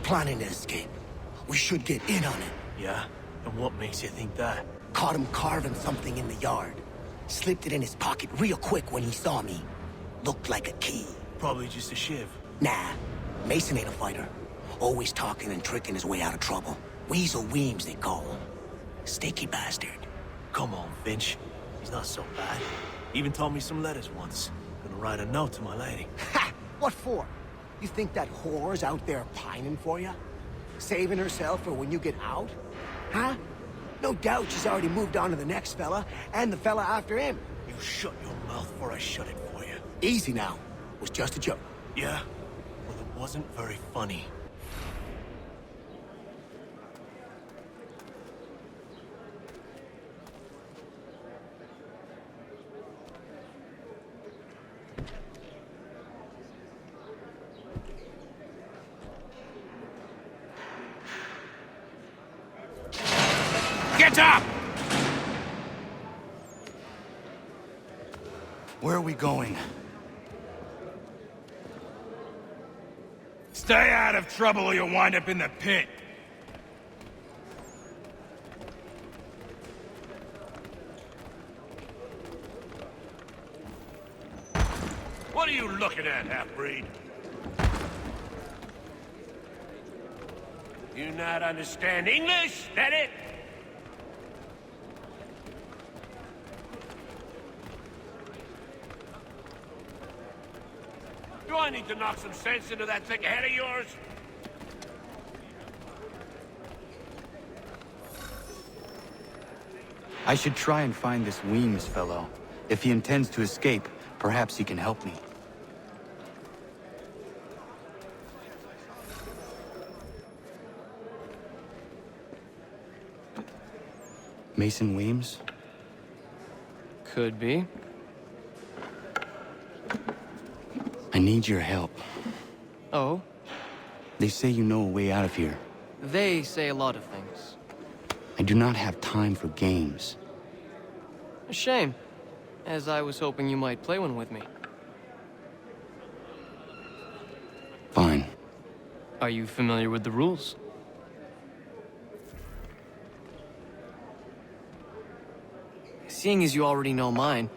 planning to escape. We should get in on it. Yeah? And what makes you think that? Caught him carving something in the yard. Slipped it in his pocket real quick when he saw me. Looked like a key. Probably just a shiv. Nah, Mason ain't a fighter. Always talking and tricking his way out of trouble. Weasel Weems, they call him. Sticky bastard. Come on, Finch. He's not so bad. Even told me some letters once. Gonna write a note to my lady. Ha! What for? You think that whore's out there pining for you? Saving herself for when you get out? Huh? No doubt she's already moved on to the next fella, and the fella after him. You shut your mouth before I shut it for you. Easy now. Was just a joke. Yeah? Well, it wasn't very funny. Get up! Where are we going? Stay out of trouble or you'll wind up in the pit. What are you looking at, half-breed? You not understand English? That it? Do I need to knock some sense into that thick head of yours? I should try and find this Weems fellow. If he intends to escape, perhaps he can help me. Mason Weems? Could be. I need your help. Oh? They say you know a way out of here. They say a lot of things. I do not have time for games. A shame, as I was hoping you might play one with me. Fine. Are you familiar with the rules? Seeing as you already know mine,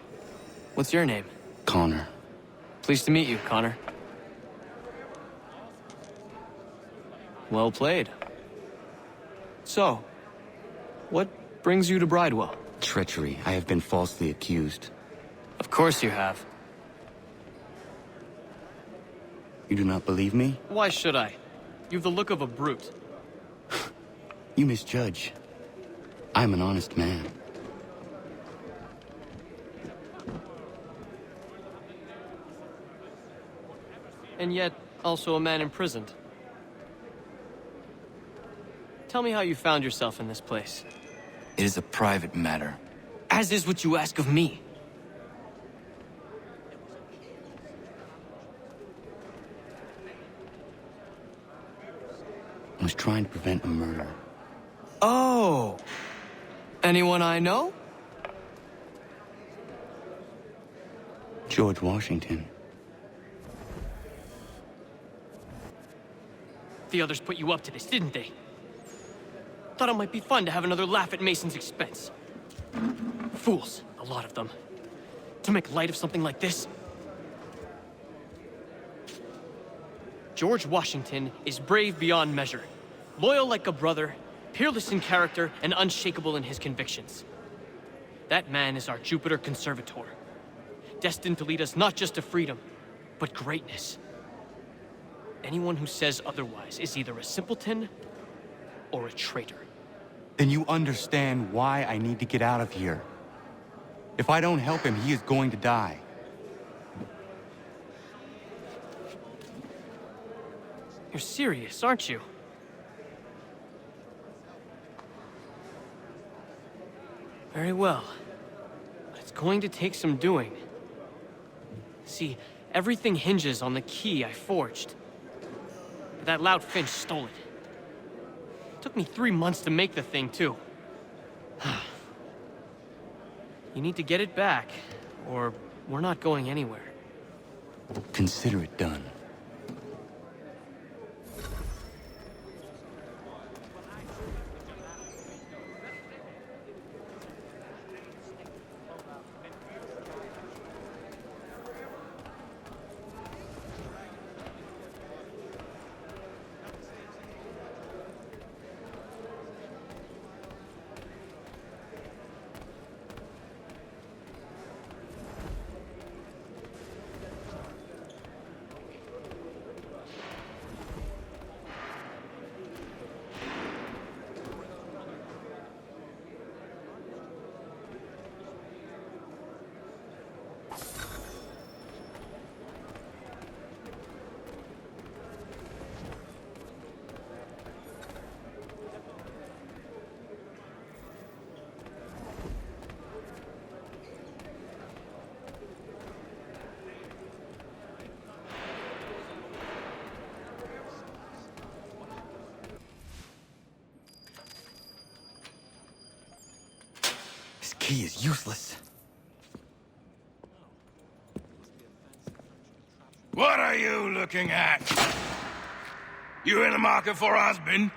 what's your name? Connor. Pleased to meet you, Connor. Well played. So, what brings you to Bridewell? Treachery. I have been falsely accused. Of course you have. You do not believe me? Why should I? You've the look of a brute. You misjudge. I am an honest man. And yet, also a man imprisoned. Tell me how you found yourself in this place. It is a private matter. As is what you ask of me. I was trying to prevent a murder. Oh! Anyone I know? George Washington. The others put you up to this, didn't they? Thought it might be fun to have another laugh at Mason's expense. Fools, a lot of them. To make light of something like this. George Washington is brave beyond measure, loyal like a brother, peerless in character, and unshakable in his convictions. That man is our Jupiter Conservator, destined to lead us not just to freedom, but greatness. Anyone who says otherwise is either a simpleton or a traitor. Then you understand why I need to get out of here. If I don't help him, he is going to die. You're serious, aren't you? Very well. But it's going to take some doing. See, everything hinges on the key I forged. That lout Finch stole it. Took me 3 months to make the thing, too. You need to get it back, or we're not going anywhere. Consider it done. key is useless. What are you looking at? You in the market for a husband?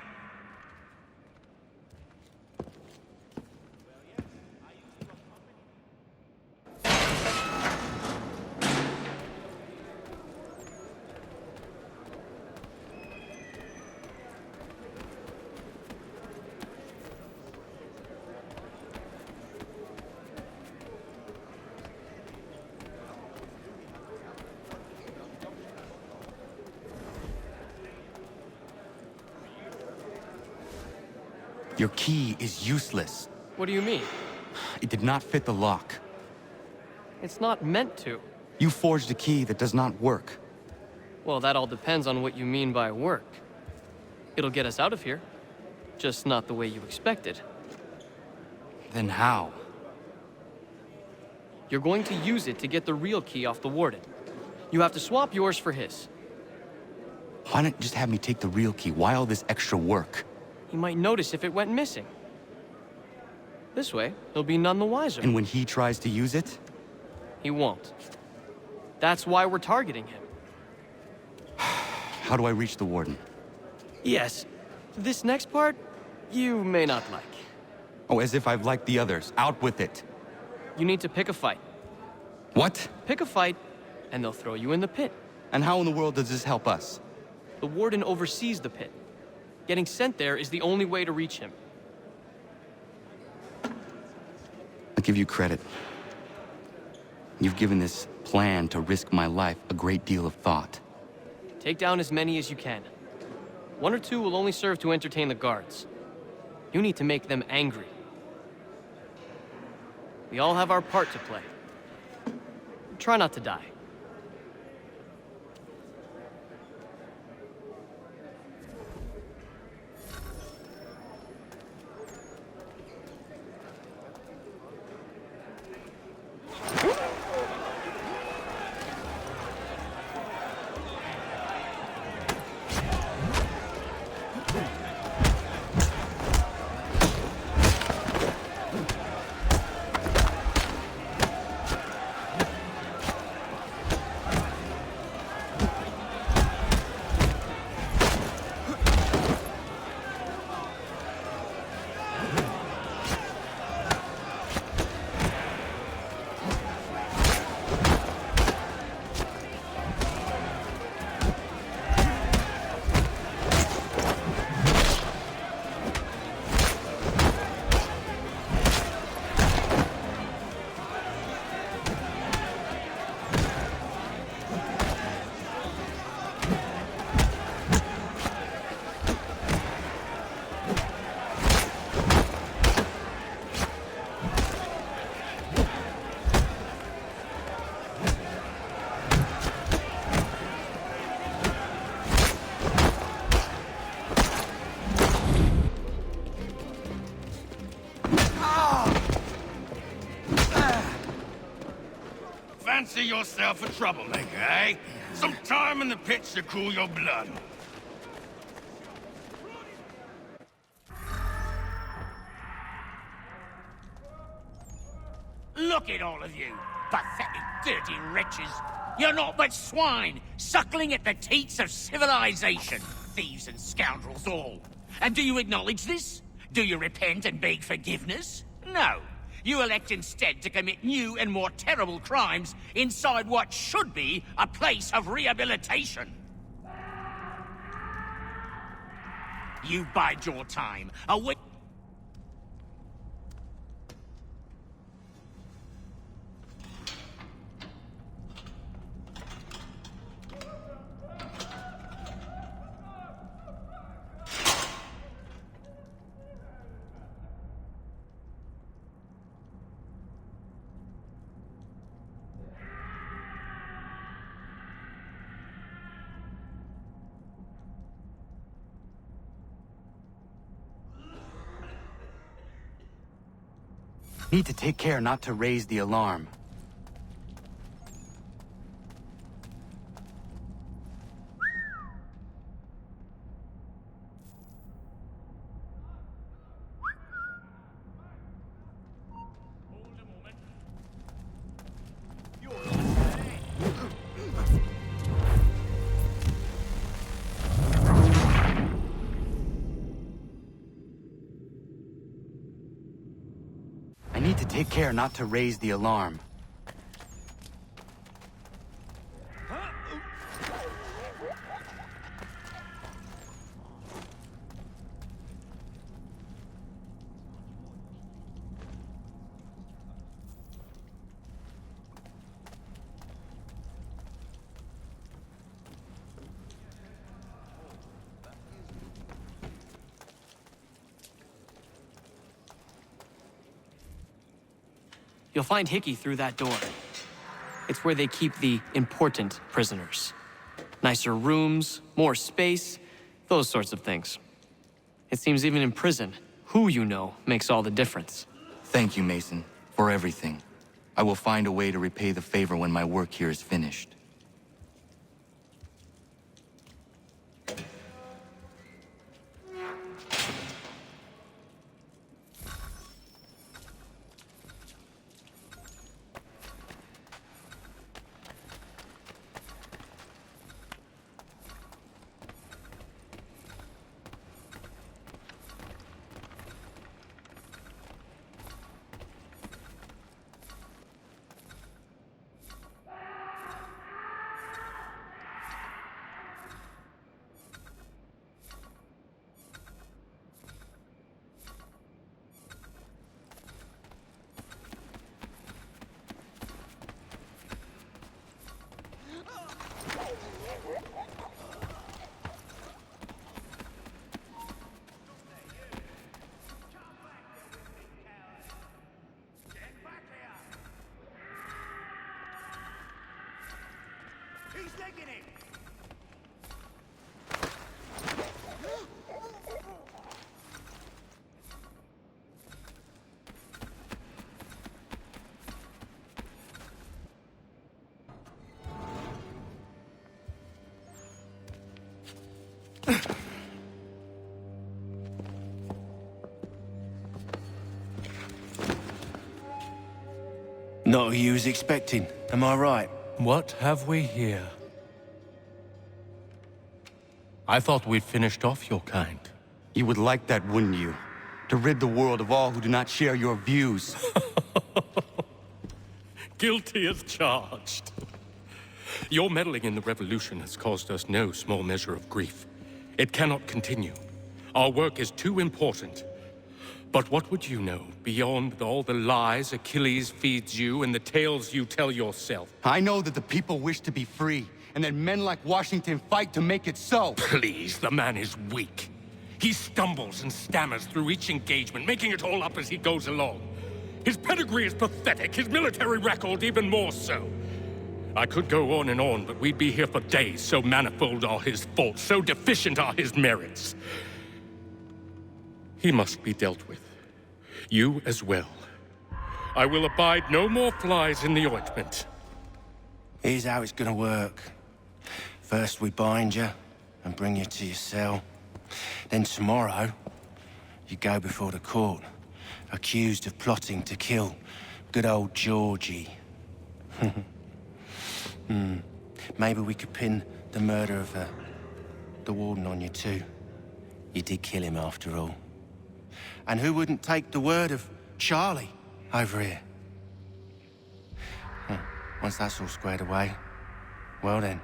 Your key is useless. What do you mean? It did not fit the lock. It's not meant to. You forged a key that does not work. Well, that all depends on what you mean by work. It'll get us out of here. Just not the way you expected. Then how? You're going to use it to get the real key off the warden. You have to swap yours for his. Why not just have me take the real key? Why all this extra work? He might notice if it went missing. This way, he'll be none the wiser. And when he tries to use it? He won't. That's why we're targeting him. How do I reach the warden? Yes, this next part, you may not like. Oh, as if I've liked the others. Out with it. You need to pick a fight. What? Pick a fight, and they'll throw you in the pit. And how in the world does this help us? The warden oversees the pit. Getting sent there is the only way to reach him. I'll give you credit. You've given this plan to risk my life a great deal of thought. Take down as many as you can. One or two will only serve to entertain the guards. You need to make them angry. We all have our part to play. Try not to die. Fancy yourself a troublemaker, eh? Some time in the pits to cool your blood. Look at all of you, pathetic, dirty wretches. You're not but swine, suckling at the teats of civilization. Thieves and scoundrels all. And do you acknowledge this? Do you repent and beg forgiveness? No. You elect instead to commit new and more terrible crimes inside what should be a place of rehabilitation. You bide your time. Await. Need to take care not to raise the alarm. need to take care not to raise the alarm. You'll find Hickey through that door. It's where they keep the important prisoners. Nicer rooms, more space, those sorts of things. It seems even in prison, who you know makes all the difference. Thank you, Mason, for everything. I will find a way to repay the favor when my work here is finished. He's taking it! Not who you was expecting, am I right? What have we here? I thought we'd finished off your kind. You would like that, wouldn't you? To rid the world of all who do not share your views. Guilty as charged. Your meddling in the revolution has caused us no small measure of grief. It cannot continue. Our work is too important. But what would you know beyond all the lies Achilles feeds you and the tales you tell yourself? I know that the people wish to be free, and that men like Washington fight to make it so. Please, the man is weak. He stumbles and stammers through each engagement, making it all up as he goes along. His pedigree is pathetic, his military record even more so. I could go on, but we'd be here for days, so manifold are his faults, so deficient are his merits. He must be dealt with. You as well. I will abide no more flies in the ointment. Here's how it's gonna work. First we bind you and bring you to your cell. Then tomorrow, you go before the court, accused of plotting to kill good old Georgie. Maybe we could pin the murder of the warden on you too. You did kill him after all. And who wouldn't take the word of Charlie over here? Once that's all squared away, well then.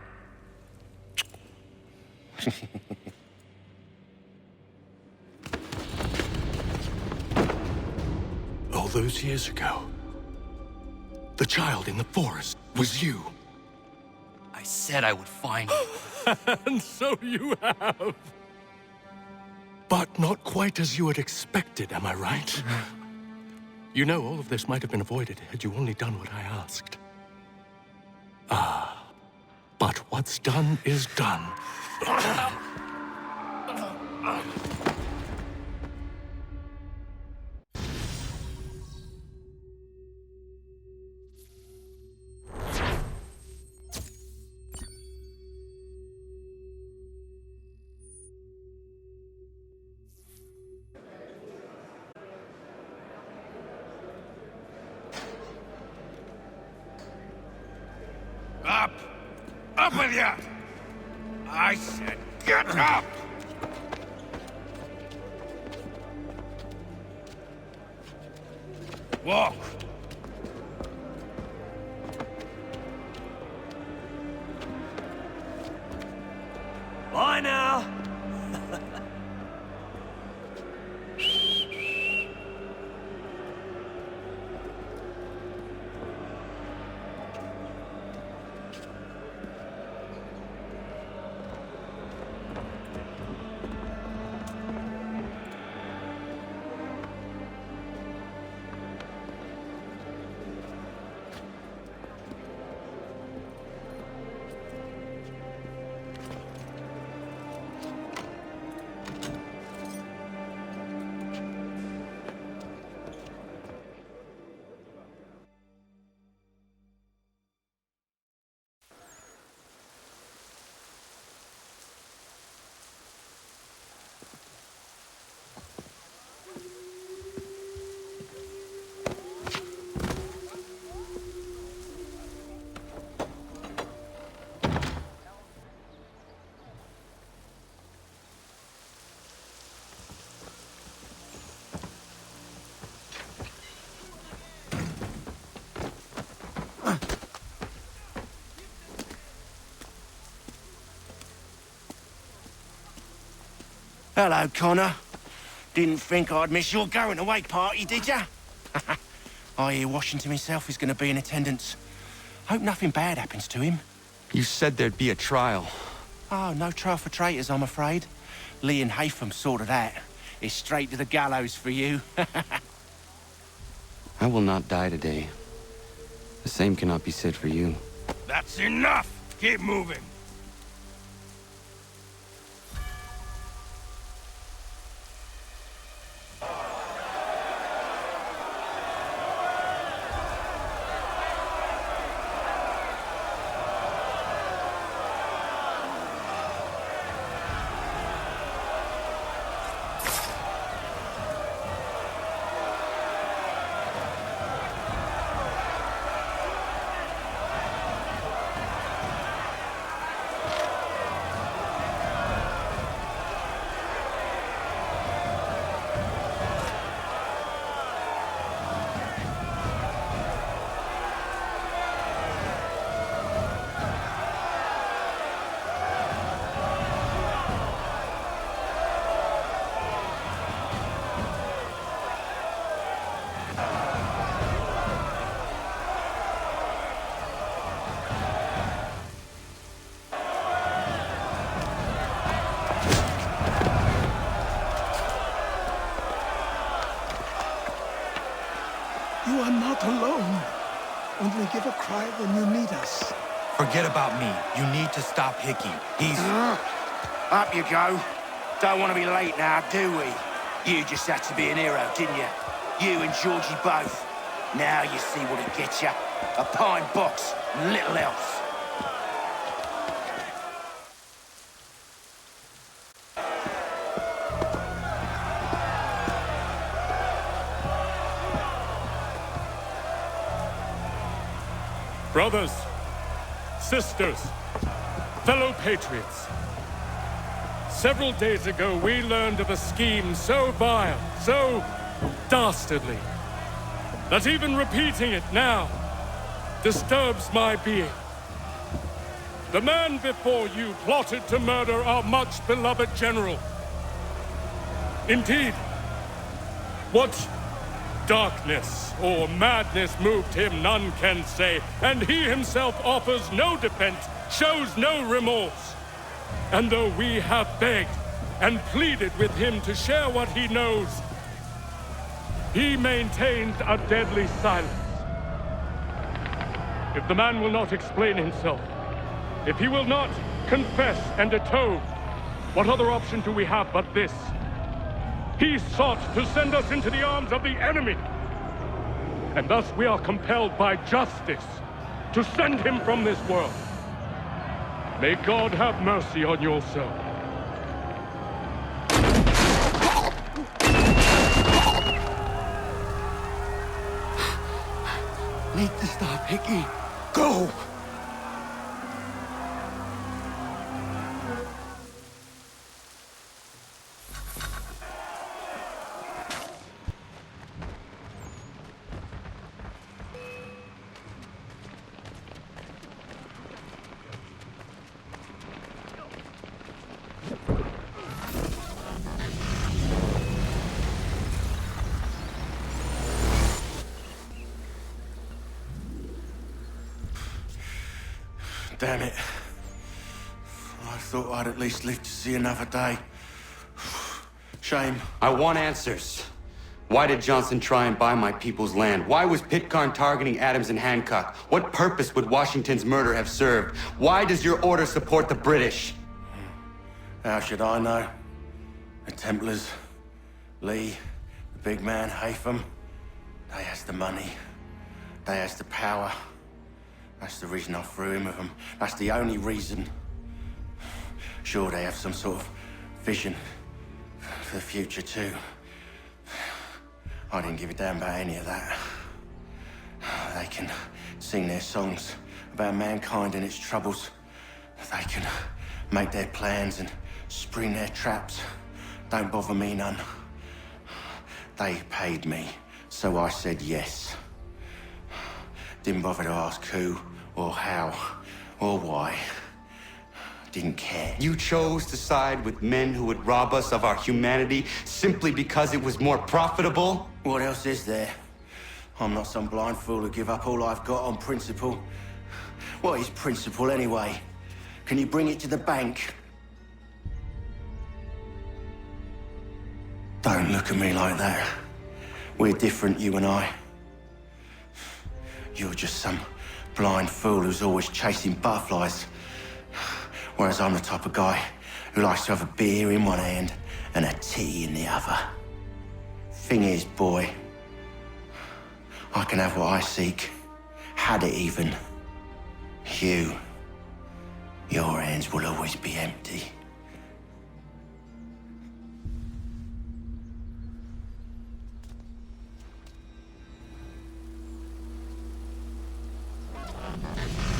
All those years ago, the child in the forest was you. I said I would find you. And so you have. But not quite as you had expected, am I right? You know, all of this might have been avoided had you only done what I asked. But what's done is done. Up! Up with you! I said get up! Walk. Bye now. Hello, Connor. Didn't think I'd miss your going-away party, did ya? I hear Washington himself is going to be in attendance. Hope nothing bad happens to him. You said there'd be a trial. Oh, no trial for traitors, I'm afraid. Lee and Haytham sorted that. It's straight to the gallows for you. I will not die today. The same cannot be said for you. That's enough! Keep moving. You are not alone. Only give a cry when you need us. Forget about me. You need to stop Hickey. He's... Up you go. Don't want to be late now, do we? You just had to be an hero, didn't you? You and Georgie both. Now you see what it gets you. A pine box, and little else. Brothers, sisters, fellow patriots. Several days ago, we learned of a scheme so vile, so dastardly, that even repeating it now disturbs my being. The man before you plotted to murder our much-beloved general. Indeed, what darkness or madness moved him, none can say, and he himself offers no defense, shows no remorse. And though we have begged and pleaded with him to share what he knows, he maintains a deadly silence. If the man will not explain himself, if he will not confess and atone, what other option do we have but this? He sought to send us into the arms of the enemy. And thus we are compelled by justice to send him from this world. May God have mercy on your soul. Need to stop, Hickey. Go! Damn it. I thought I'd at least live to see another day. Shame. I want answers. Why did Johnson try and buy my people's land? Why was Pitcairn targeting Adams and Hancock? What purpose would Washington's murder have served? Why does your order support the British? How should I know? The Templars, Lee, the big man, Haytham, they has the money. They has the power. That's the reason I threw in with them. That's the only reason. Sure, they have some sort of vision for the future, too. I didn't give a damn about any of that. They can sing their songs about mankind and its troubles. They can make their plans and spring their traps. Don't bother me none. They paid me, so I said yes. Didn't bother to ask who, or how, or why. Didn't care. You chose to side with men who would rob us of our humanity simply because it was more profitable? What else is there? I'm not some blind fool who give up all I've got on principle. What is principle anyway? Can you bring it to the bank? Don't look at me like that. We're different, you and I. You're just some blind fool who's always chasing butterflies. Whereas I'm the type of guy who likes to have a beer in one hand and a tea in the other. Thing is, boy, I can have what I seek. Had it even. Your hands will always be empty.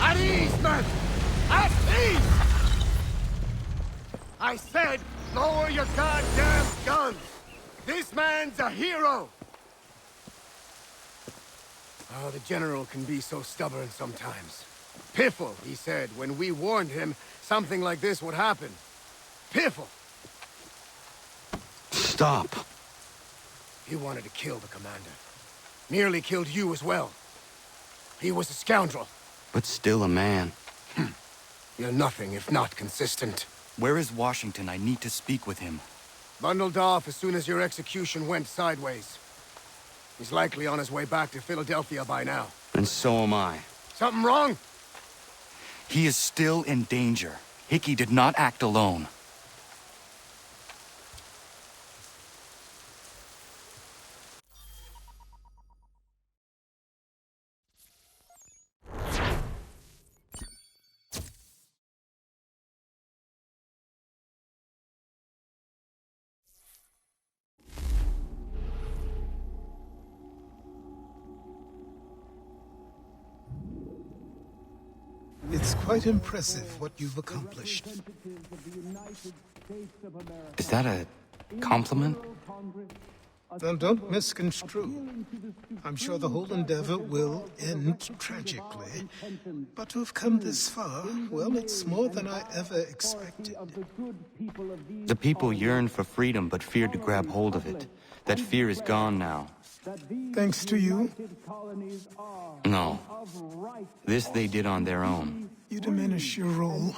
At ease, men! At ease! I said, lower your goddamn guns! This man's a hero! Oh, the General can be so stubborn sometimes. Piffle, he said, when we warned him something like this would happen. Piffle! Stop. He wanted to kill the commander. Nearly killed you as well. He was a scoundrel. But still a man. You're nothing if not consistent. Where is Washington? I need to speak with him. Bundled off as soon as your execution went sideways. He's likely on his way back to Philadelphia by now. And so am I. Something wrong? He is still in danger. Hickey did not act alone. It's quite impressive what you've accomplished. Is that a compliment? Now, don't misconstrue. I'm sure the whole endeavor will end tragically. But to have come this far, well, it's more than I ever expected. The people yearned for freedom but feared to grab hold of it. That fear is gone now. Thanks to you? No. This they did on their own. You diminish your role.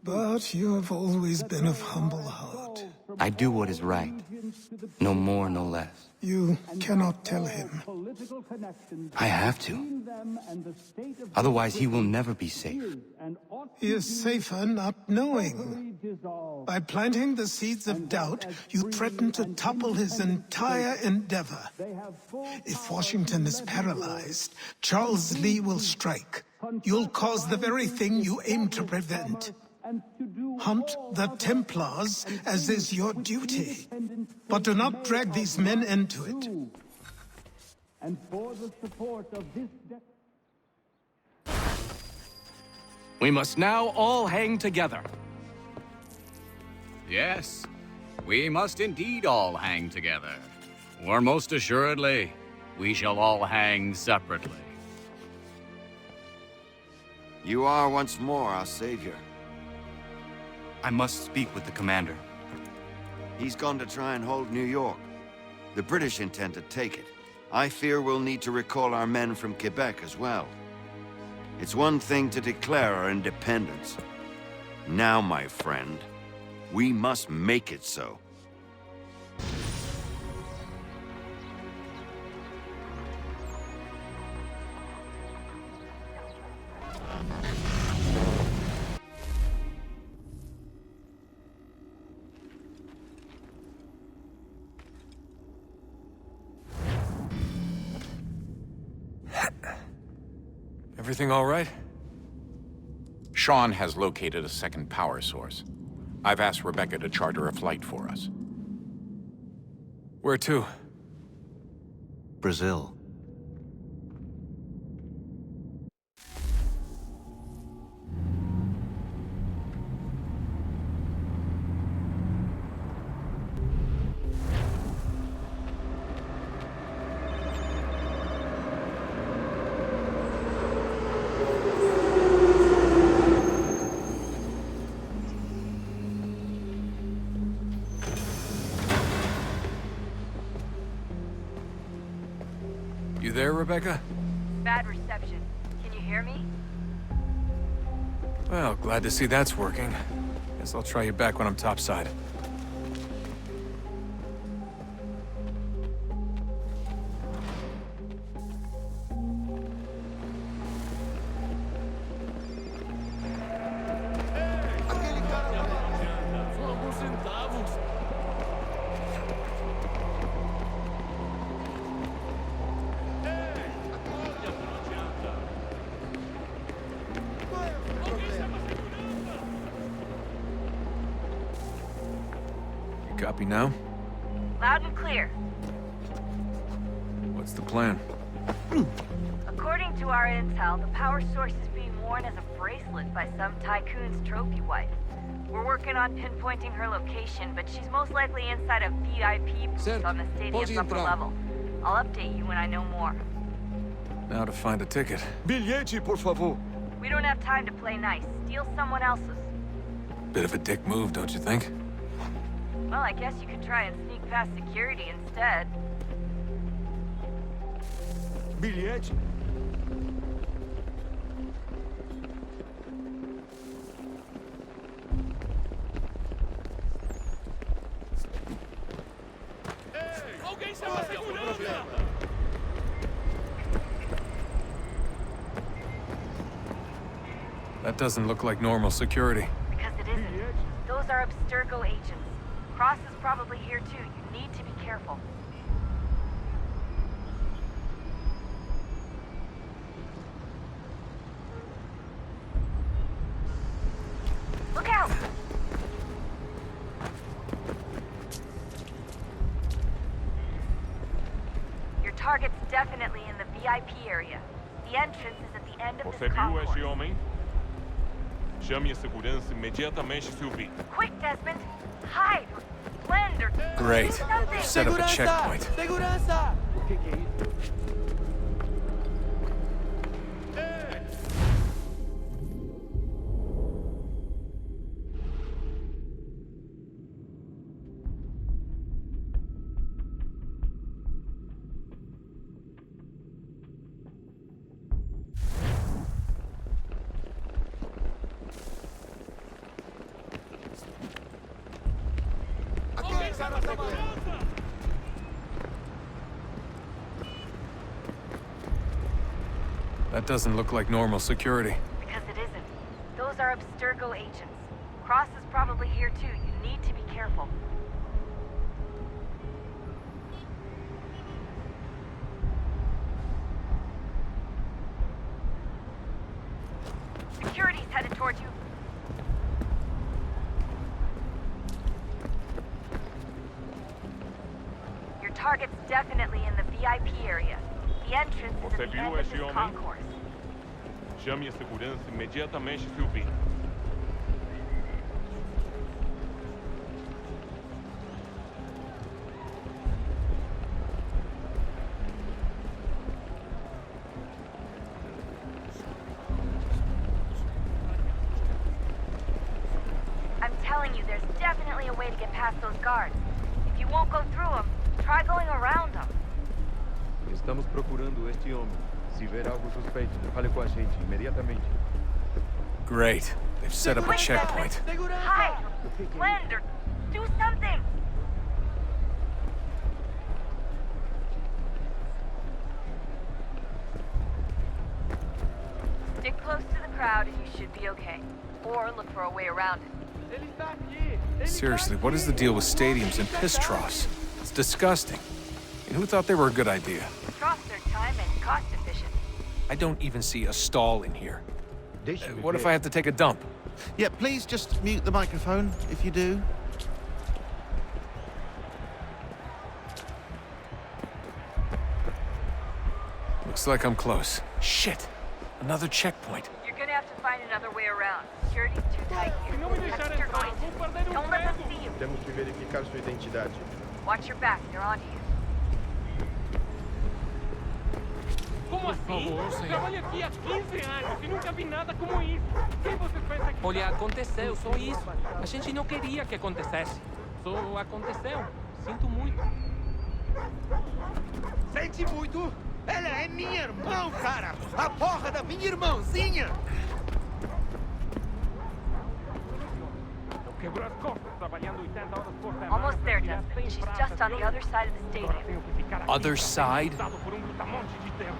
But you have always been of humble heart. I do what is right. No more, no less. You cannot tell him. I have to. Otherwise, he will never be safe. He is safer not knowing. By planting the seeds of doubt, you threaten to topple his entire endeavor. If Washington is paralyzed, Charles Lee will strike. You'll cause the very thing you aim to prevent. Hunt the Templars, as is your duty. But do not drag these men into it. And for the support of this... We must now all hang together. Yes, we must indeed all hang together. Or most assuredly, we shall all hang separately. You are once more our savior. I must speak with the commander. He's gone to try and hold New York. The British intend to take it. I fear we'll need to recall our men from Quebec as well. It's one thing to declare our independence. Now, my friend, we must make it so. Everything all right? Sean has located a second power source. I've asked Rebecca to charter a flight for us. Where to? Brazil. You there, Rebecca? Bad reception. Can you hear me? Well, glad to see that's working. Guess I'll try you back when I'm topside. Copy now? Loud and clear. What's the plan? According to our intel, the power source is being worn as a bracelet by some tycoon's trophy wife. We're working on pinpointing her location, but she's most likely inside a VIP booth on the stadium's upper level. I'll update you when I know more. Now to find a ticket. Bilhete, por favor. We don't have time to play nice. Steal someone else's. Bit of a dick move, don't you think? Well, I guess you could try and sneak past security instead. Bilhete? Alguém chama a segurança! That doesn't look like normal security. Because it isn't. Those are Abstergo agents. Cross is probably here too. You need to be careful. Look out! Your target's definitely in the VIP area. The entrance is at the end of Você this viu concourse. este homem? Chame a segurança imediatamente se ouvir. Quick, Desmond! Hide! Blend or Great. do something! Set up a checkpoint. Segurança! That doesn't look like normal security. Because it isn't. Those are Abstergo agents. Cross is probably here too. You need to be careful. Security's headed towards you. Your target's definitely in the VIP area. The entrance is Você at the viu end of este this homem? concourse. Chame a segurança imediatamente se ouvir. I'm telling you, there's definitely a way to get past those guards. If you won't go through them, try going around them. Estamos procurando este homem. Se ver algo suspeito, fale com a gente imediatamente. Great. They've set up a checkpoint. Hide! Blend or do something! Stick close to the crowd and you should be okay. Or look for a way around it. Seriously, what is the deal with stadiums and piss troughs? It's disgusting. And who thought they were a good idea? Troughs are time and cost efficient. I don't even see a stall in here. What if I have to take a dump? Yeah, please just mute the microphone if you do. Looks like I'm close. Shit! Another checkpoint. You're gonna have to find another way around. Security's too tight here. That's what you're going to. Don't let them see you. Temos que verificar sua identidade. Watch your back, they're onto you. Como assim? Trabalho aqui há 15 anos e nunca vi nada como isso. Quem você pensa que... Olha, aconteceu, só isso. A gente não queria que acontecesse. Só aconteceu. Sinto muito. Sente muito? Ela é minha irmã, cara! A porra da minha irmãzinha! Quebrou as costas trabalhando 80 horas por semana. Almost there, Desmond. She's just on the other side of the stadium. Other side? Por brutamonte de tempo.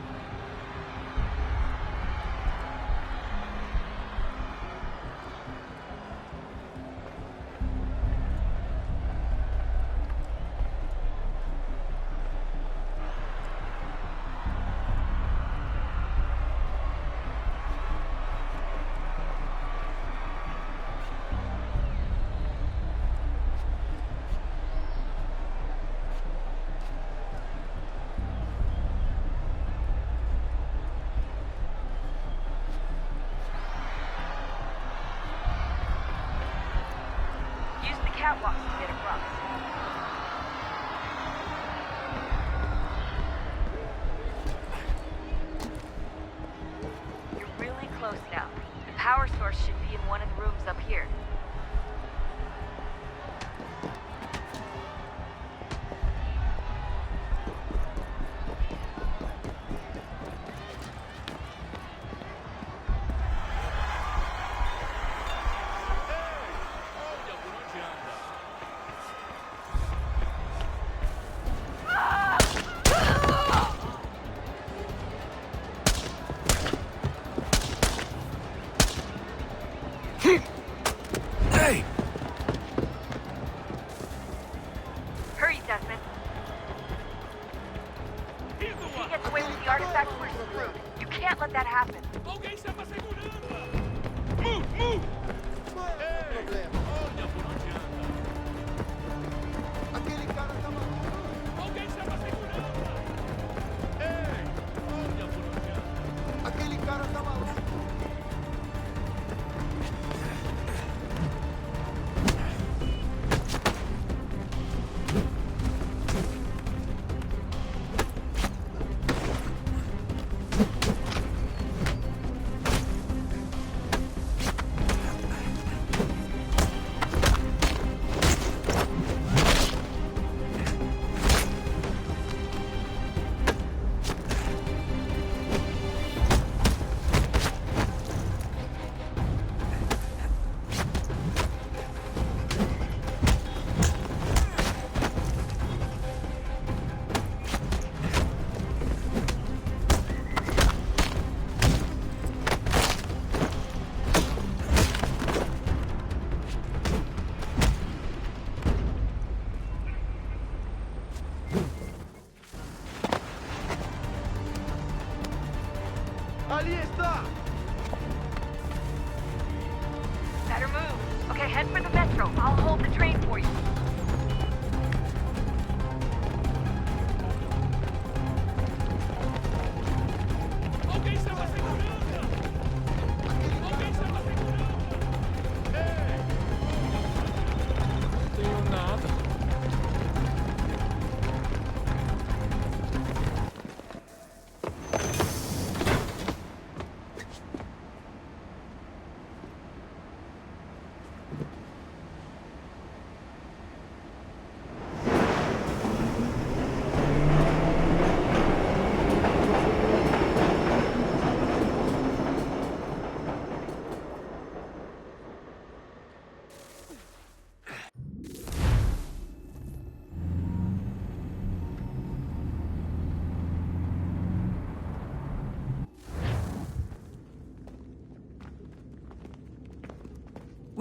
Use the catwalks to get across. You're really close now. The power source should be in one of the rooms up here. Hey! Hurry, Desmond. If he gets away with the artifacts, we're screwed. You can't let that happen. Alguém chama a segurança! Move, move! Aquele cara tá maluco. Alguém chama a segurança! Aquele cara tá maluco.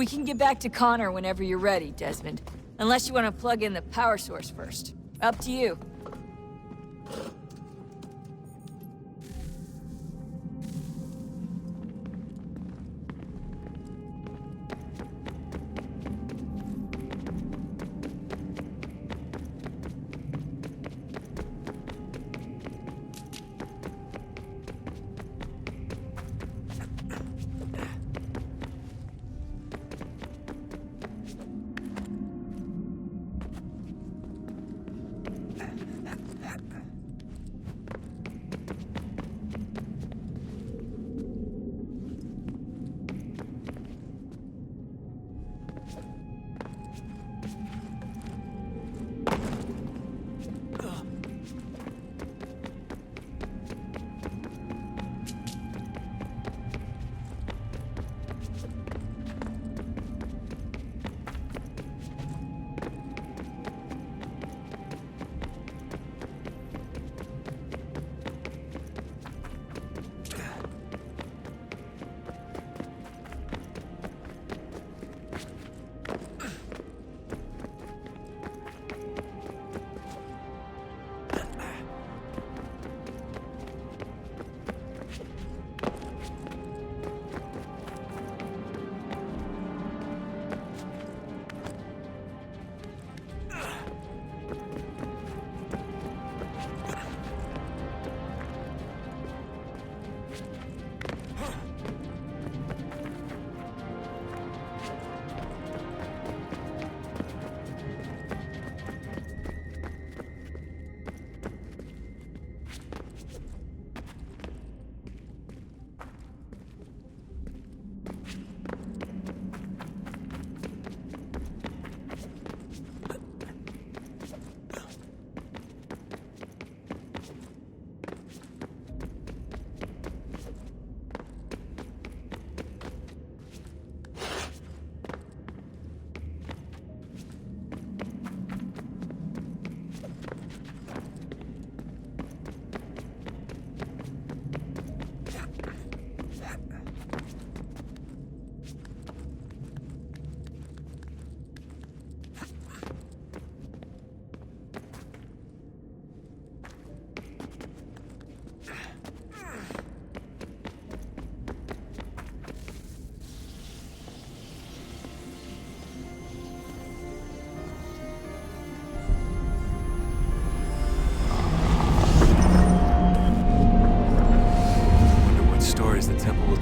We can get back to Connor whenever you're ready, Desmond. Unless you want to plug in the power source first. Up to you.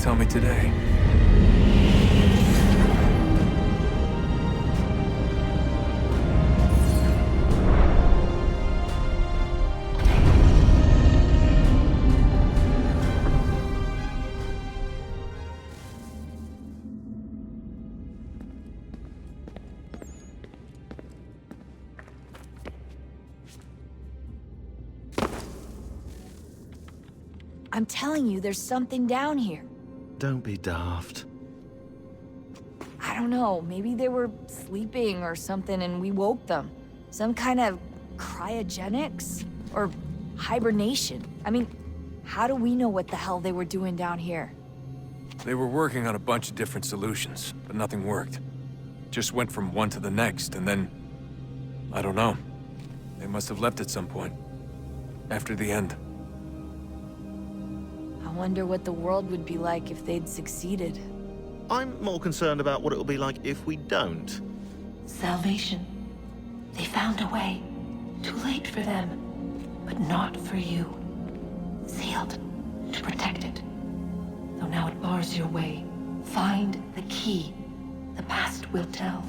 Tell me today. I'm telling you, there's something down here. Don't be daft. I don't know, maybe they were sleeping or something and we woke them. Some kind of cryogenics? Or hibernation? I mean, how do we know what the hell they were doing down here? They were working on a bunch of different solutions, but nothing worked. Just went from one to the next, and then... I don't know. They must have left at some point. After the end. I wonder what the world would be like if they'd succeeded. I'm more concerned about what it'll be like if we don't. Salvation. They found a way. Too late for them, but not for you. Sealed to protect it. Though now it bars your way. Find the key. The past will tell.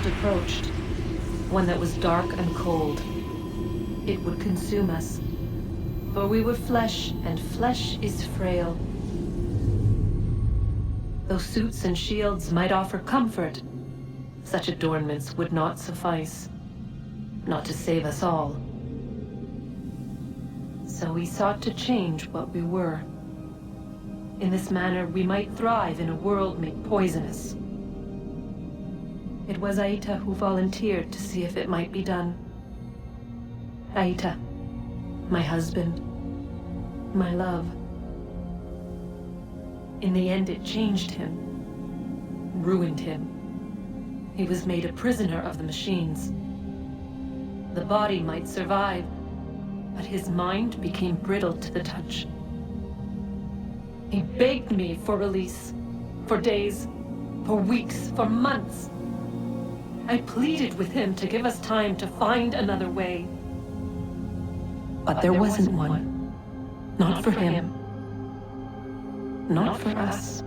thought approached. One that was dark and cold. It would consume us. For we were flesh, and flesh is frail. Though suits and shields might offer comfort, such adornments would not suffice. Not to save us all. So we sought to change what we were. In this manner, we might thrive in a world made poisonous. It was Aita who volunteered to see if it might be done. Aita, my husband, my love. In the end, it changed him, ruined him. He was made a prisoner of the machines. The body might survive, but his mind became brittle to the touch. He begged me for release, for days, for weeks, for months. I pleaded with him to give us time to find another way. But there wasn't one. Not for him. Not for us.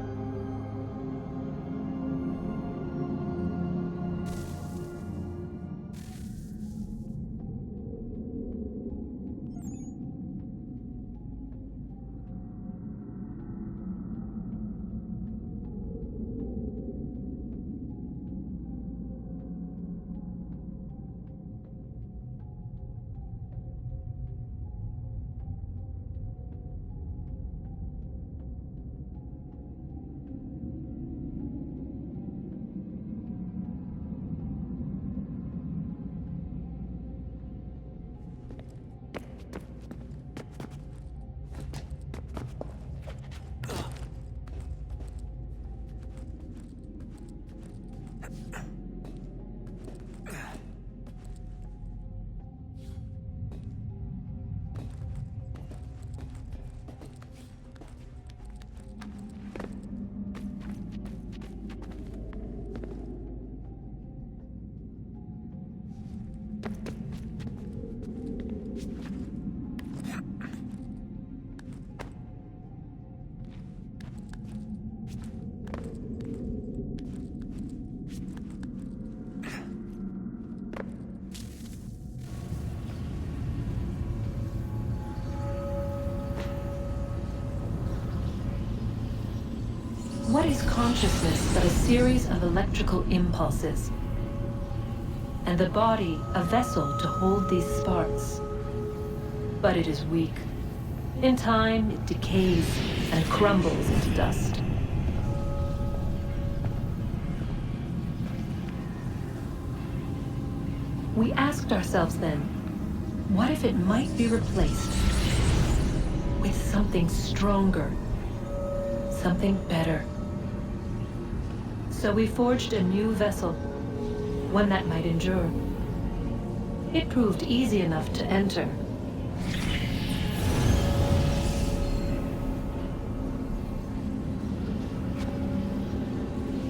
What is consciousness but a series of electrical impulses? And the body a vessel to hold these sparks. But it is weak. In time, it decays and crumbles into dust. We asked ourselves then, what if it might be replaced with something stronger, something better? So we forged a new vessel, one that might endure. It proved easy enough to enter.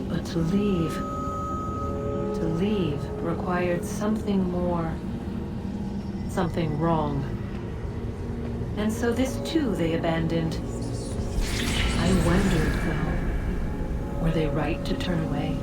But to leave required something more, something wrong. And so this too they abandoned. I wondered, though, were they right to turn away?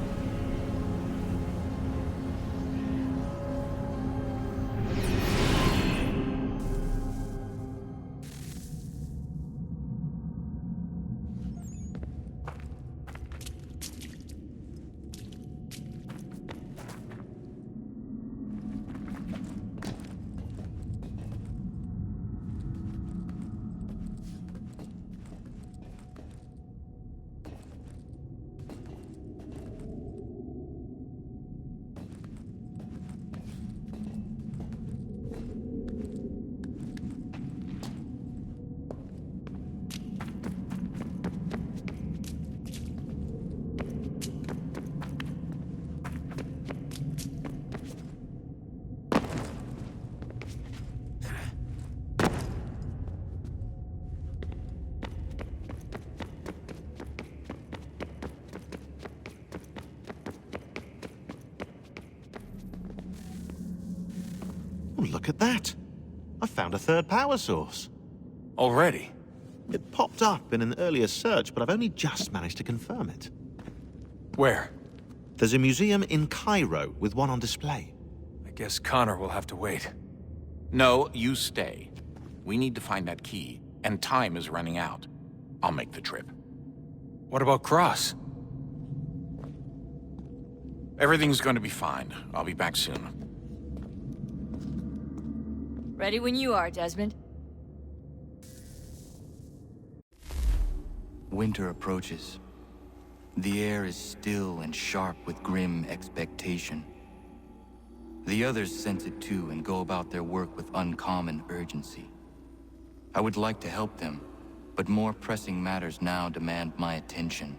Look at that. I found a third power source. Already? It popped up in an earlier search, but I've only just managed to confirm it. Where? There's a museum in Cairo with one on display. I guess Connor will have to wait. No, you stay. We need to find that key, and time is running out. I'll make the trip. What about Cross? Everything's going to be fine. I'll be back soon. Ready when you are, Desmond. Winter approaches. The air is still and sharp with grim expectation. The others sense it too and go about their work with uncommon urgency. I would like to help them, but more pressing matters now demand my attention.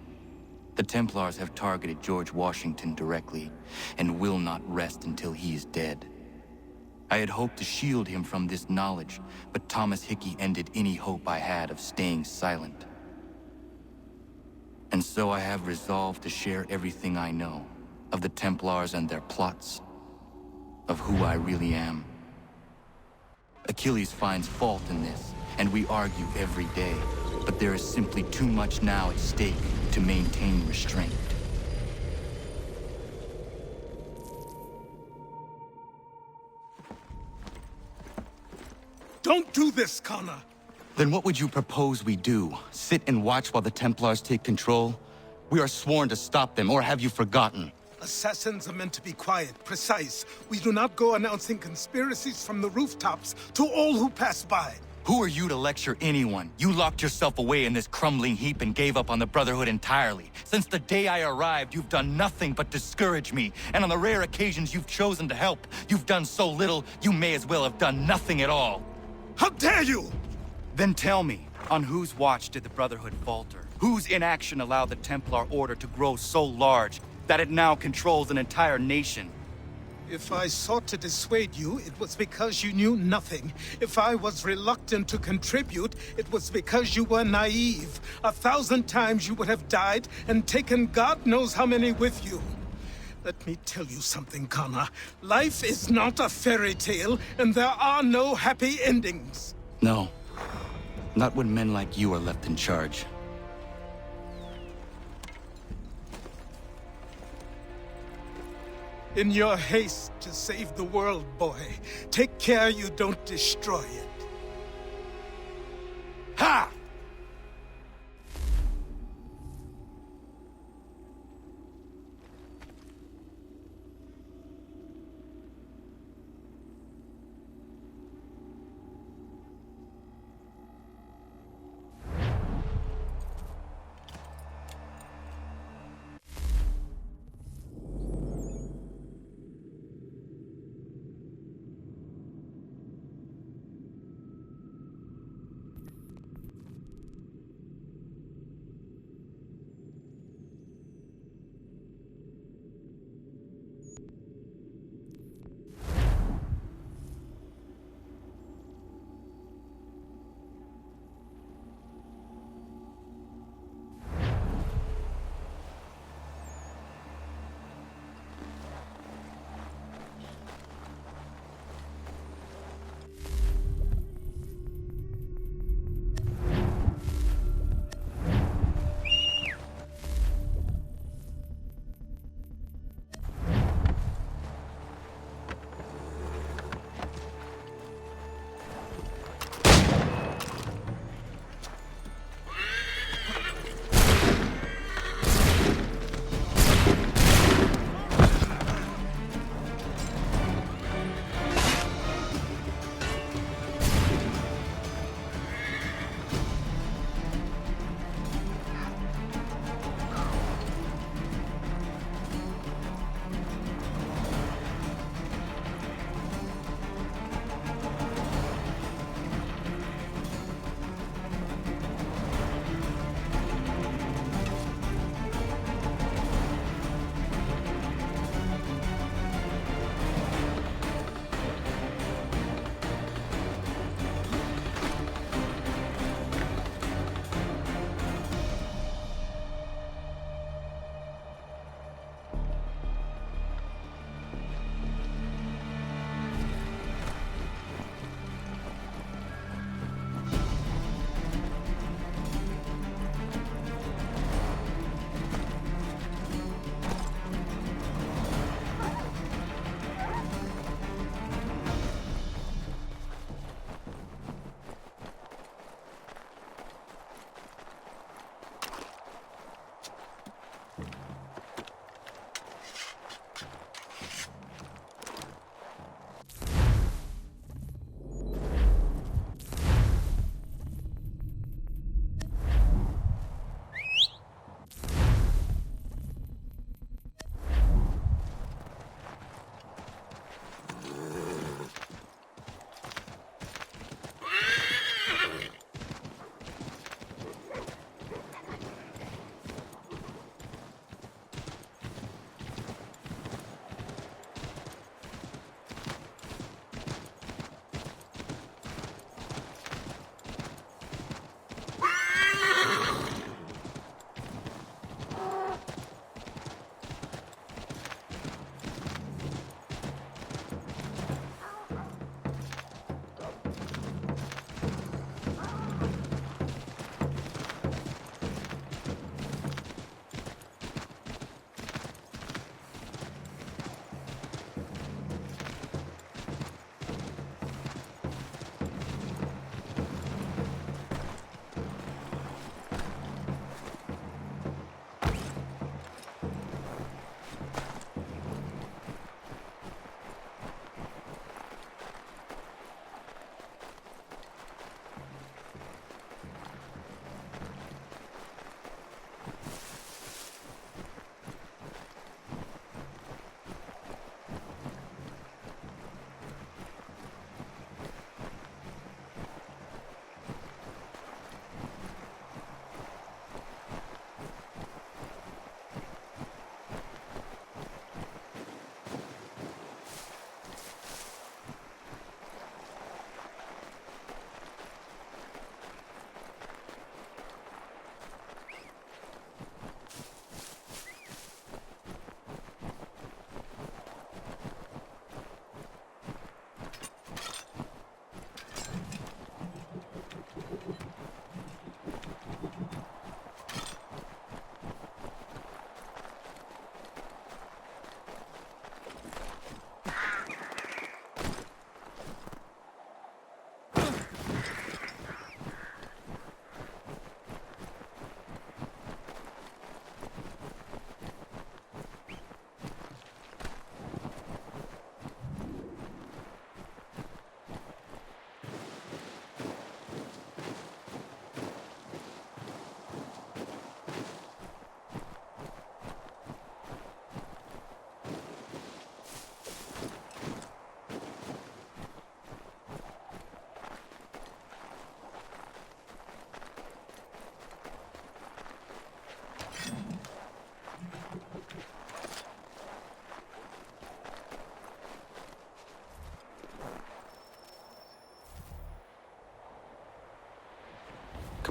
The Templars have targeted George Washington directly, and will not rest until he is dead. I had hoped to shield him from this knowledge, but Thomas Hickey ended any hope I had of staying silent. And so I have resolved to share everything I know of the Templars and their plots, of who I really am. Achilles finds fault in this, and we argue every day, but there is simply too much now at stake to maintain restraint. Don't do this, Connor! Then what would you propose we do? Sit and watch while the Templars take control? We are sworn to stop them, or have you forgotten? Assassins are meant to be quiet, precise. We do not go announcing conspiracies from the rooftops to all who pass by. Who are you to lecture anyone? You locked yourself away in this crumbling heap and gave up on the Brotherhood entirely. Since the day I arrived, you've done nothing but discourage me. And on the rare occasions you've chosen to help, you've done so little, you may as well have done nothing at all. How dare you! Then tell me, on whose watch did the Brotherhood falter? Whose inaction allowed the Templar Order to grow so large that it now controls an entire nation? If I sought to dissuade you, it was because you knew nothing. If I was reluctant to contribute, it was because you were naive. 1,000 times you would have died and taken God knows how many with you. Let me tell you something, Connor. Life is not a fairy tale, and there are no happy endings. No. Not when men like you are left in charge. In your haste to save the world, boy, take care you don't destroy it. Ha!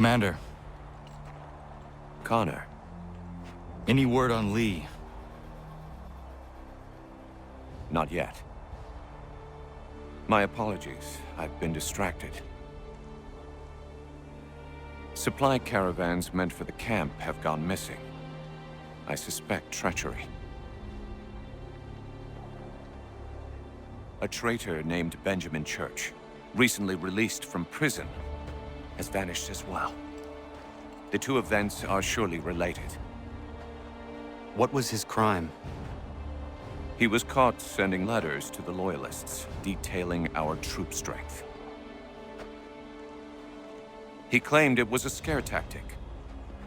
Commander. Connor. Any word on Lee? Not yet. My apologies. I've been distracted. Supply caravans meant for the camp have gone missing. I suspect treachery. A traitor named Benjamin Church, recently released from prison, has vanished as well. The two events are surely related. What was his crime? He was caught sending letters to the Loyalists, detailing our troop strength. He claimed it was a scare tactic,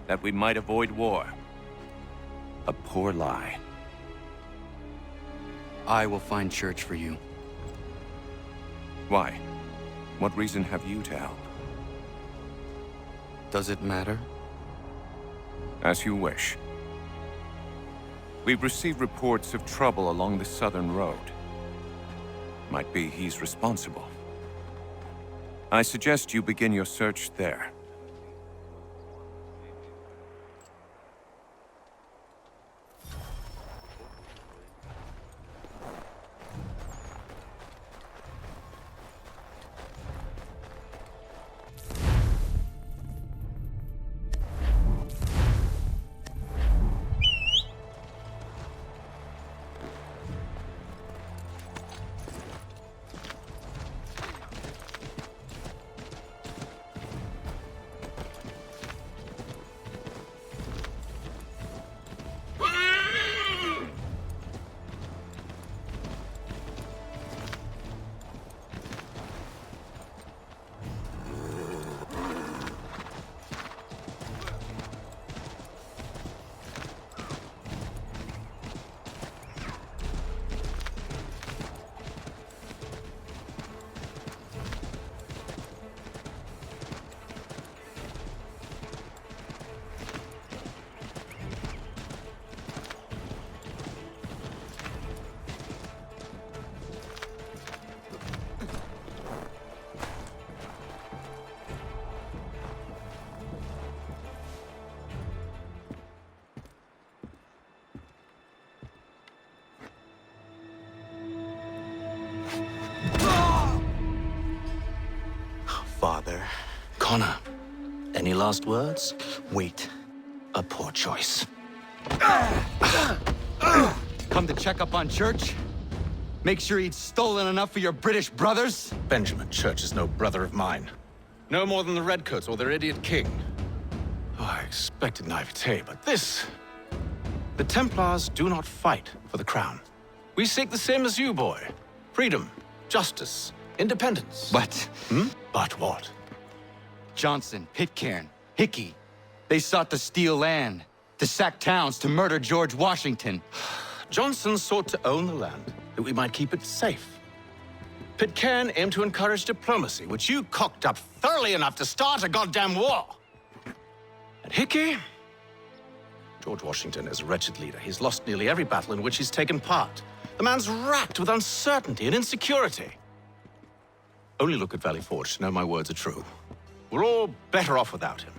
that we might avoid war. A poor lie. I will find Church for you. Why? What reason have you to help? Does it matter? As you wish. We've received reports of trouble along the southern road. Might be he's responsible. I suggest you begin your search there. Father. Connor, any last words? Wait. A poor choice. Come to check up on Church? Make sure he'd stolen enough for your British brothers? Benjamin Church is no brother of mine. No more than the Redcoats or their idiot king. Oh, I expected naivete, but this... The Templars do not fight for the crown. We seek the same as you, boy. Freedom, justice, independence. But... But what? Johnson, Pitcairn, Hickey, they sought to steal land, to sack towns, to murder George Washington. Johnson sought to own the land, that we might keep it safe. Pitcairn aimed to encourage diplomacy, which you cocked up thoroughly enough to start a goddamn war. And Hickey? George Washington is a wretched leader. He's lost nearly every battle in which he's taken part. The man's racked with uncertainty and insecurity. Only look at Valley Forge to know my words are true. We're all better off without him.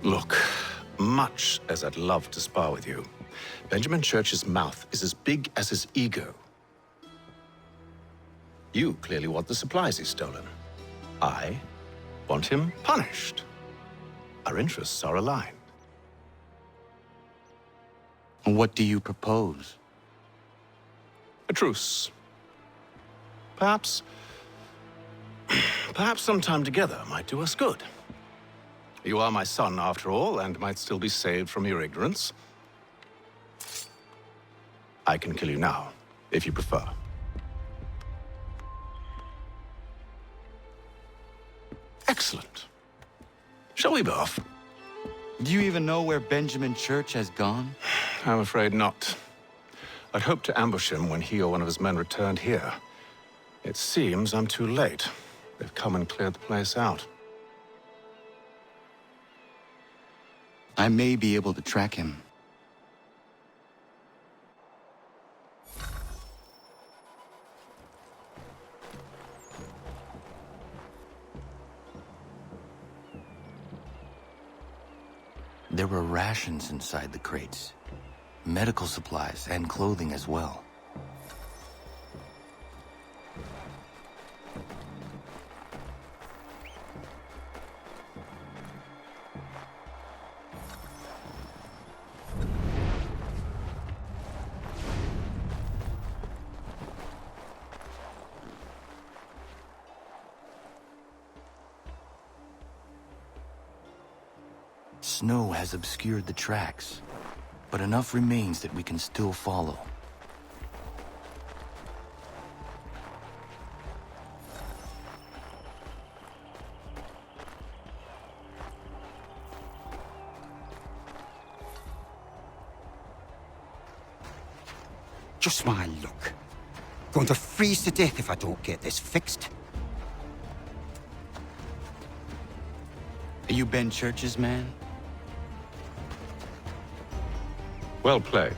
Look, much as I'd love to spar with you, Benjamin Church's mouth is as big as his ego. You clearly want the supplies he's stolen. I want him punished. Our interests are aligned. What do you propose? A truce. Perhaps some time together might do us good. You are my son, after all, and might still be saved from your ignorance. I can kill you now, if you prefer. Excellent. Shall we be off? Do you even know where Benjamin Church has gone? I'm afraid not. I'd hoped to ambush him when he or one of his men returned here. It seems I'm too late. They've come and cleared the place out. I may be able to track him. There were rations inside the crates. Medical supplies and clothing as well. Snow has obscured the tracks, but enough remains that we can still follow. Just my luck. Going to freeze to death if I don't get this fixed. Are you Ben Church's man? Well played.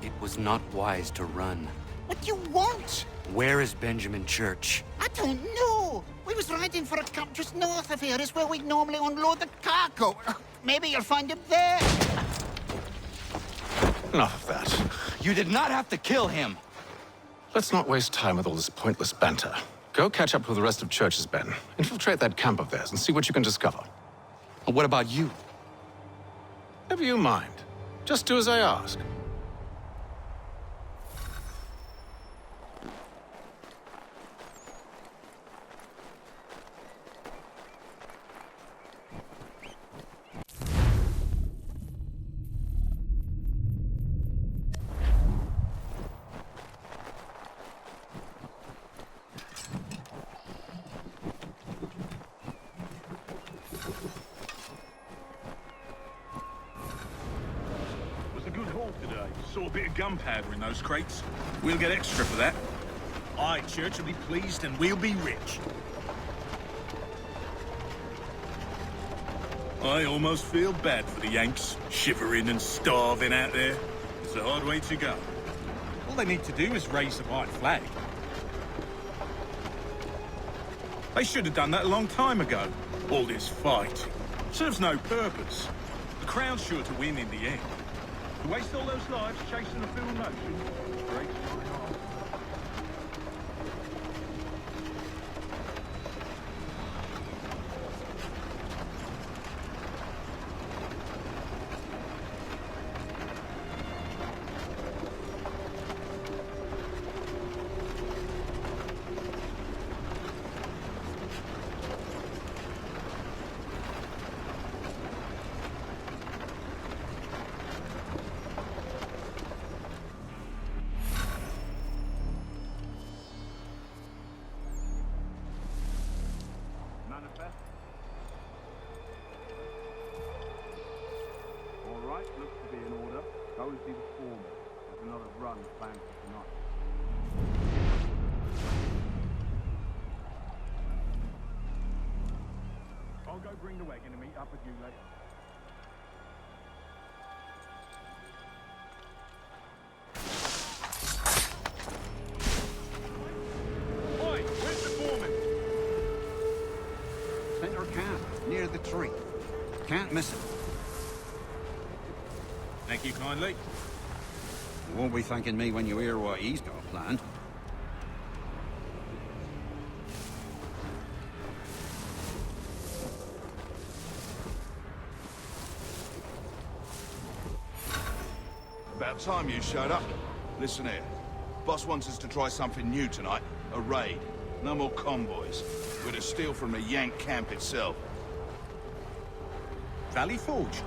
It was not wise to run. What do you want? Where is Benjamin Church? I don't know. We was riding for a camp just north of here. Is where we normally unload the cargo. Maybe you'll find him there. Enough of that. You did not have to kill him. Let's not waste time with all this pointless banter. Go catch up with the rest of Church's men. Infiltrate that camp of theirs and see what you can discover. And what about you? Never you mind. Just do as I ask. Saw a bit of gunpowder in those crates. We'll get extra for that. Aye, Church will be pleased and we'll be rich. I almost feel bad for the Yanks, shivering and starving out there. It's a hard way to go. All they need to do is raise the white flag. They should have done that a long time ago. All this fight serves no purpose. The Crown's sure to win in the end. To waste all those lives chasing a field notion breaks my heart. Looks to be in order. Go and see the foreman. There's another run planned for tonight. I'll go bring the wagon and meet up with you later. Oi, where's the foreman? Center camp, near the tree. Can't miss it. Thank you kindly. You won't be thanking me when you hear what he's got planned. About time you showed up. Listen here. Boss wants us to try something new tonight. A raid. No more convoys. We're to steal from the Yank camp itself. Valley Forge.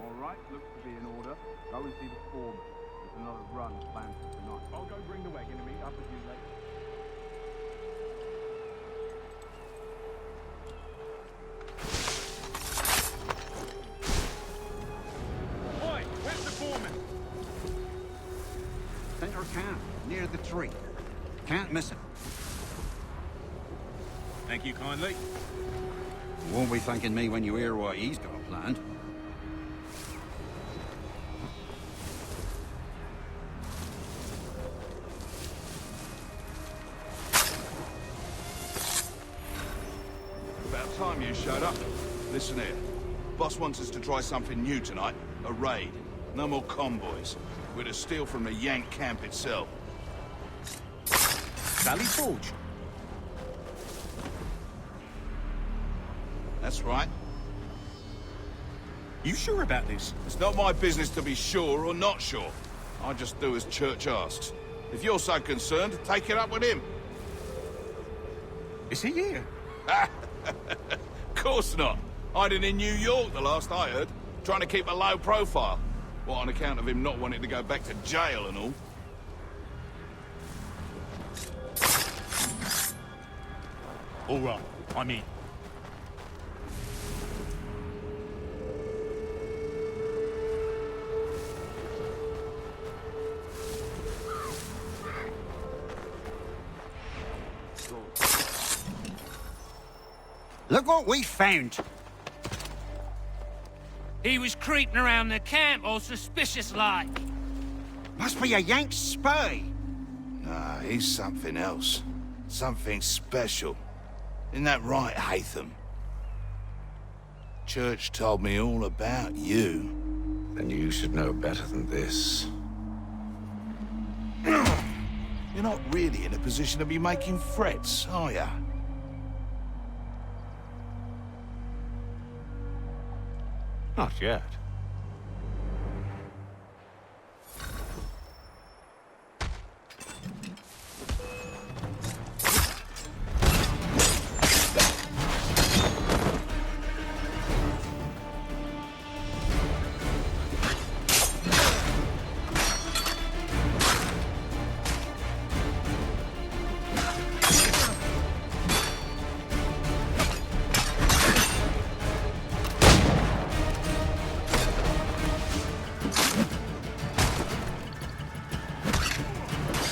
All right, looks to be in order. Go and see the foreman. There's another run planned for tonight. I'll go bring the wagon and meet up with you later. Oi, where's the foreman? Center camp, near the tree. Can't miss it. Thank you kindly. You won't be thanking me when you hear what he's got planned. About time you showed up. Listen here. Boss wants us to try something new tonight. A raid. No more convoys. We're to steal from the Yank camp itself. Valley Forge. That's right. You sure about this? It's not my business to be sure or not sure. I just do as Church asks. If you're so concerned, take it up with him. Is he here? Course not. Hiding in New York, the last I heard. Trying to keep a low profile. What, on account of him not wanting to go back to jail and all? All right, I'm in. Look what we found. He was creeping around the camp all suspicious-like. Must be a Yank spy. Nah, he's something else. Something special. Isn't that right, Hatham? Church told me all about you. Then you should know better than this. You're not really in a position to be making threats, are ya? Not yet.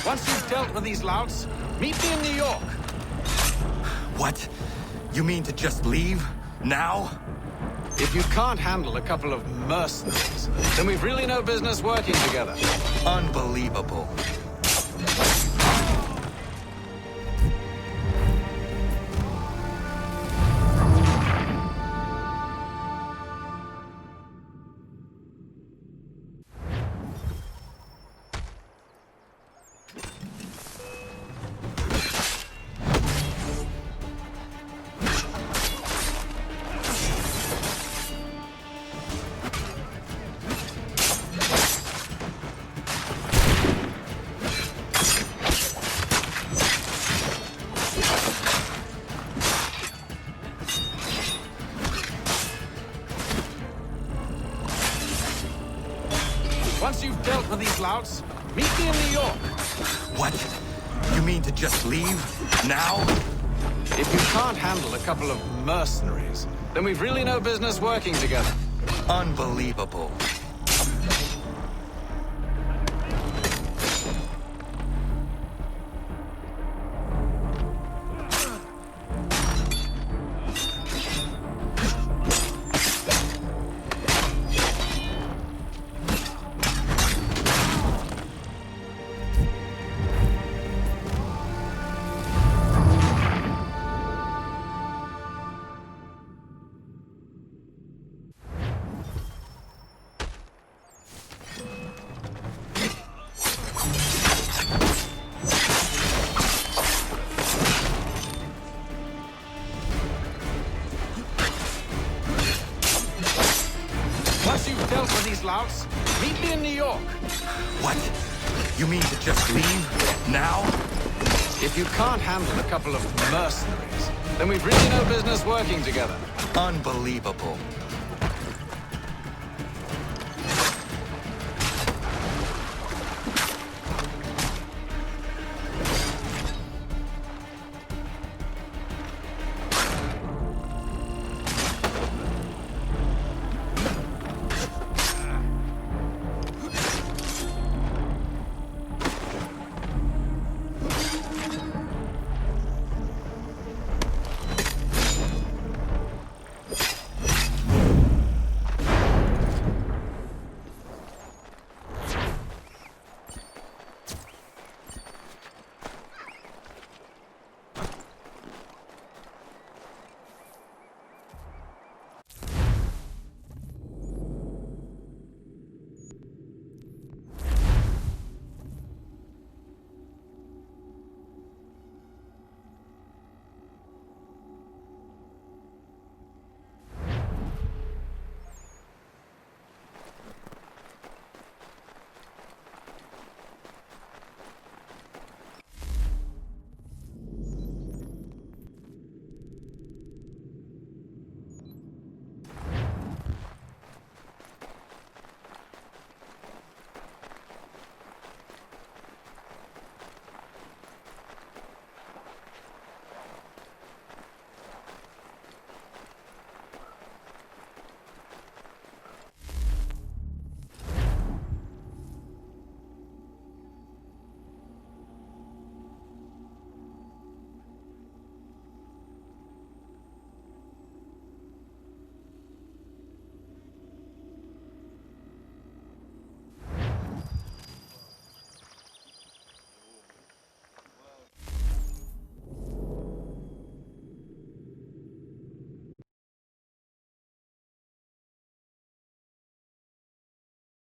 Once you've dealt with these louts, meet me in New York. What? You mean to just leave? Now? If you can't handle a couple of mercenaries, then we've really no business working together. Unbelievable. Once you've dealt with these louts, meet me in New York. What? You mean to just leave? Now? If you can't handle a couple of mercenaries, then we've really no business working together. Unbelievable. Once you've dealt with these louts, meet me in New York. What? You mean to just leave? Now? If you can't handle a couple of mercenaries, then we've really no business working together. Unbelievable.